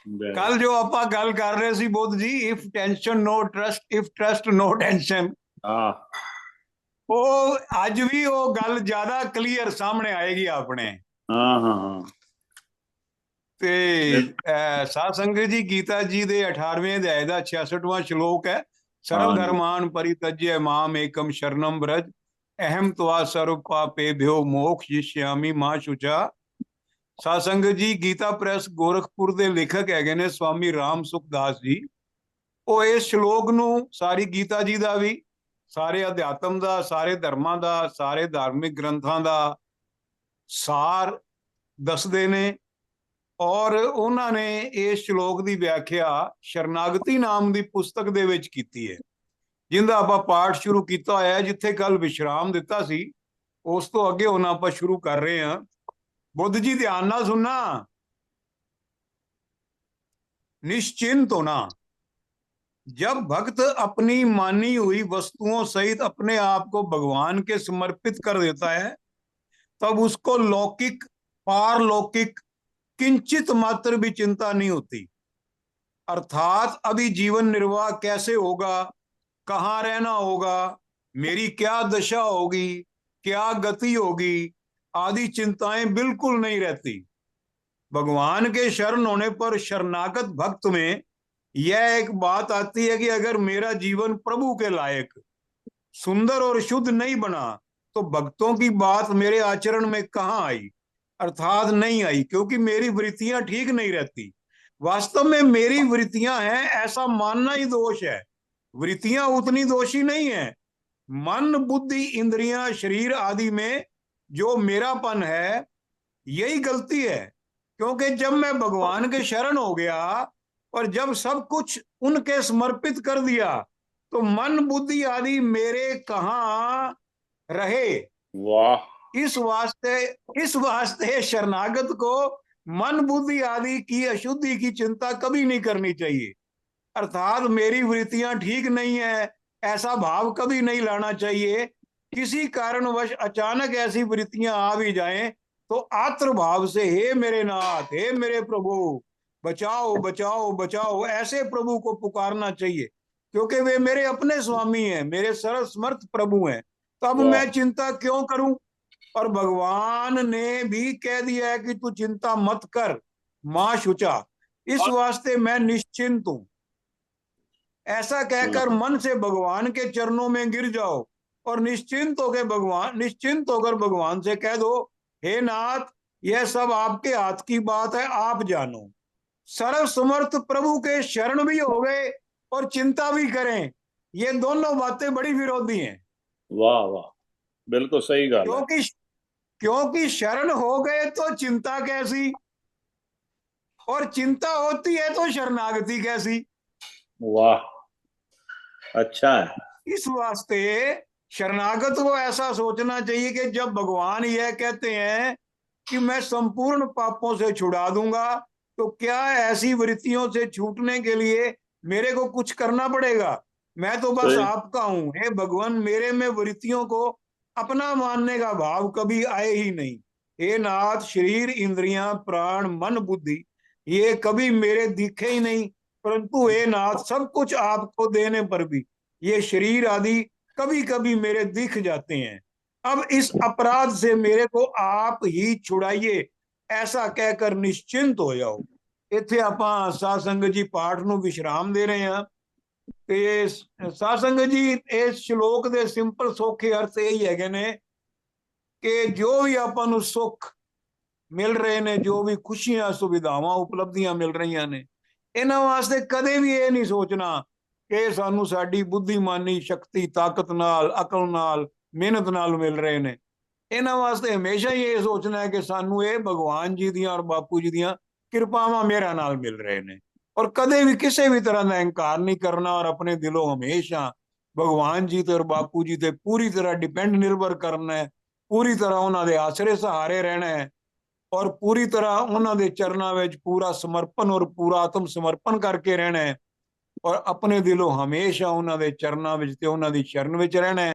कल जो ਆਪਾਂ ਗੱਲ ਕਰ ਰਹੇ ਸੀ Buddh ji, if tension no trust, if trust no tension, हाँ ਉਹ ਅੱਜ ਵੀ ਉਹ ਗੱਲ ਜ਼ਿਆਦਾ ਕਲੀਅਰ ਸਾਹਮਣੇ ਆਏਗੀ ਆਪਣੇ। हाँ हाँ हाँ। ਤੇ ਸਾਧ ਸੰਗਤ ਜੀ, ਗੀਤਾ ਜੀ ਦੇ 18ਵੇਂ ਅਧਿਆਇ ਦਾ 66ਵਾਂ ਸ਼ਲੋਕ ਹੈ। ਸਰਵ हाँ जी। ਧਰਮਾਨ ਪਰਿਤਜਯ ਮਾਮ ਏਕਮ ਸ਼ਰਨਮ ਬ੍ਰਜ, ਅਹਮ ਤਵਾ ਸਰਵ ਪਾਪੇਭ్యో ਮੋਕਸ਼ਿਸ਼ਯਾਮि ਮਾ ਸ਼ੁਚਾ। ਸਾਧ ਸੰਗਤ ਜੀ, ਗੀਤਾ ਪ੍ਰੈਸ ਗੋਰਖਪੁਰ ਦੇ ਲੇਖਕ ਹੈਗੇ ਨੇ ਸਵਾਮੀ ਰਾਮ ਸੁਖਦਾਸ ਜੀ। ਉਹ ਇਸ ਸ਼ਲੋਕ ਨੂੰ, ਸਾਰੀ ਗੀਤਾ ਜੀ ਦਾ ਵੀ, ਸਾਰੇ ਅਧਿਆਤਮ ਦਾ, ਸਾਰੇ ਧਰਮਾਂ ਦਾ, ਸਾਰੇ ਧਾਰਮਿਕ ਗ੍ਰੰਥਾਂ ਦਾ ਸਾਰ ਦੱਸਦੇ ਨੇ। ਔਰ ਉਹਨਾਂ ਨੇ ਇਸ ਸ਼ਲੋਕ ਦੀ ਵਿਆਖਿਆ ਸ਼ਰਨਾਗਤੀ ਨਾਮ ਦੀ ਪੁਸਤਕ ਦੇ ਵਿੱਚ ਕੀਤੀ ਹੈ, ਜਿੰਦਾ ਆਪਾਂ ਪਾਠ ਸ਼ੁਰੂ ਕੀਤਾ ਹੋਇਆ ਹੈ। ਜਿੱਥੇ ਕੱਲ ਵਿਸ਼ਰਾਮ ਦਿੱਤਾ ਸੀ, ਉਸ ਤੋਂ ਅੱਗੇ ਹੁਣ ਆਪਾਂ ਸ਼ੁਰੂ ਕਰ ਰਹੇ ਹਾਂ। बुद्ध जी ध्यान ना सुनना। निश्चिंत होना। जब भक्त अपनी मानी हुई वस्तुओं सहित अपने आप को भगवान के समर्पित कर देता है, तब उसको लौकिक पारलौकिक किंचित मात्र भी चिंता नहीं होती। अर्थात अभी जीवन निर्वाह कैसे होगा, कहाँ रहना होगा, मेरी क्या दशा होगी, क्या गति होगी, आदि चिंताएं बिल्कुल नहीं रहती। भगवान के शरण होने पर शरणागत भक्त में यह एक बात आती है कि अगर मेरा जीवन प्रभु के लायक सुंदर और शुद्ध नहीं बना, तो भक्तों की बात मेरे आचरण में कहाँ आई, अर्थात नहीं आई, क्योंकि मेरी वृत्तियां ठीक नहीं रहती। वास्तव में मेरी वृत्तियां हैं ऐसा मानना ही दोष है। वृत्तियां उतनी दोषी नहीं है। मन बुद्धि इंद्रियां शरीर आदि में जो मेरापन है, यही गलती है। क्योंकि जब मैं भगवान के शरण हो गया और जब सब कुछ उनके समर्पित कर दिया, तो मन बुद्धि आदि मेरे कहाँ रहे। वाह। इस वास्ते शरणागत को मन बुद्धि आदि की अशुद्धि की चिंता कभी नहीं करनी चाहिए। अर्थात मेरी वृत्तियां ठीक नहीं है ऐसा भाव कभी नहीं लाना चाहिए। किसी कारणवश अचानक ऐसी वृत्तियां आ भी जाएं, तो आत्र भाव से हे मेरे नाथ, हे मेरे प्रभु, बचाओ बचाओ बचाओ, ऐसे प्रभु को पुकारना चाहिए, क्योंकि वे मेरे अपने स्वामी हैं, मेरे सर्वसमर्थ प्रभु हैं। तब मैं चिंता क्यों करूं। और भगवान ने भी कह दिया है कि तू चिंता मत कर, मां शुचा, इस वास्ते मैं निश्चिंत हूं। ऐसा कहकर मन से भगवान के चरणों में गिर जाओ और निश्चिंत होकर भगवान से कह दो, हे नाथ, यह सब आपके हाथ की बात है, आप जानो। सर्व समर्थ प्रभु के शरण भी हो गए और चिंता भी करें, ये दोनों बातें बड़ी विरोधी हैं। वाह वाह, बिल्कुल सही गल है। क्योंकि शरण हो गए तो चिंता कैसी, और चिंता होती है तो शरणागति कैसी। वाह, अच्छा है। इस वास्ते शरणागत को ऐसा सोचना चाहिए कि जब भगवान यह कहते हैं कि मैं संपूर्ण पापों से छुड़ा दूंगा, तो क्या ऐसी वृत्तियों से छूटने के लिए मेरे को कुछ करना पड़ेगा। मैं तो बस आपका हूं। हे भगवान, मेरे में वृत्तियों को अपना मानने का भाव कभी आए ही नहीं। हे नाथ, शरीर इंद्रियां प्राण मन बुद्धि ये कभी मेरे दिखे ही नहीं, परंतु हे नाथ, सब कुछ आपको देने पर भी ये शरीर आदि कभी कभी मेरे दिख जाते हैं। अब इस अपराध से मेरे को आप ही छुड़ाइए, ऐसा कहकर निश्चिंत हो जाओ। इत्थे आपां साध संगत जी पाठ ਨੂੰ विश्राम दे रहे हैं। ਤੇ ਸਾਧ ਸੰਗਤ ਜੀ, ਇਸ ਸ਼ਲੋਕ ਦੇ ਸਿੰਪਲ ਸੌਖੇ ਅਰਥ ਇਹ ਹੀ ਹੈਗੇ ਨੇ ਕਿ ਜੋ ਵੀ ਆਪਾਂ ਨੂੰ ਸੁੱਖ ਮਿਲ ਰਹੇ ਨੇ, ਜੋ ਵੀ ਖੁਸ਼ੀਆਂ ਸੁਵਿਧਾਵਾਂ ਉਪਲਬਧੀਆਂ ਮਿਲ ਰਹੀਆਂ ਨੇ, ਇਹਨਾਂ ਵਾਸਤੇ ਕਦੇ ਵੀ ਇਹ ਨਹੀਂ ਸੋਚਣਾ ਕਿ ਸਾਨੂੰ ਸਾਡੀ ਬੁੱਧੀਮਾਨੀ ਸ਼ਕਤੀ ਤਾਕਤ ਨਾਲ ਅਕਲ ਨਾਲ ਮਿਹਨਤ ਨਾਲ ਮਿਲ ਰਹੇ ਨੇ। ਇਹਨਾਂ ਵਾਸਤੇ ਹਮੇਸ਼ਾ ਹੀ ਇਹ ਸੋਚਣਾ ਹੈ ਕਿ ਸਾਨੂੰ ਇਹ ਭਗਵਾਨ ਜੀ ਦੀਆਂ ਔਰ ਬਾਪੂ ਜੀ ਦੀਆਂ ਕਿਰਪਾਵਾਂ ਮੇਰਾ ਨਾਲ ਮਿਲ ਰਹੇ ਨੇ। और कदे भी किसी भी तरह का अहंकार नहीं करना और अपने दिलों हमेशा भगवान जी ते और बापू जी ते पूरी तरह डिपेंड निर्भर करना है, पूरी तरह उन्होंने आसरे सहारे रहना है और पूरी तरह उन्होंने चरणों में पूरा समर्पण और पूरा आत्म समर्पण करके रहना है और अपने दिलों हमेशा उन्होंने चरणों में ते उन्होंने शरण में रहना है।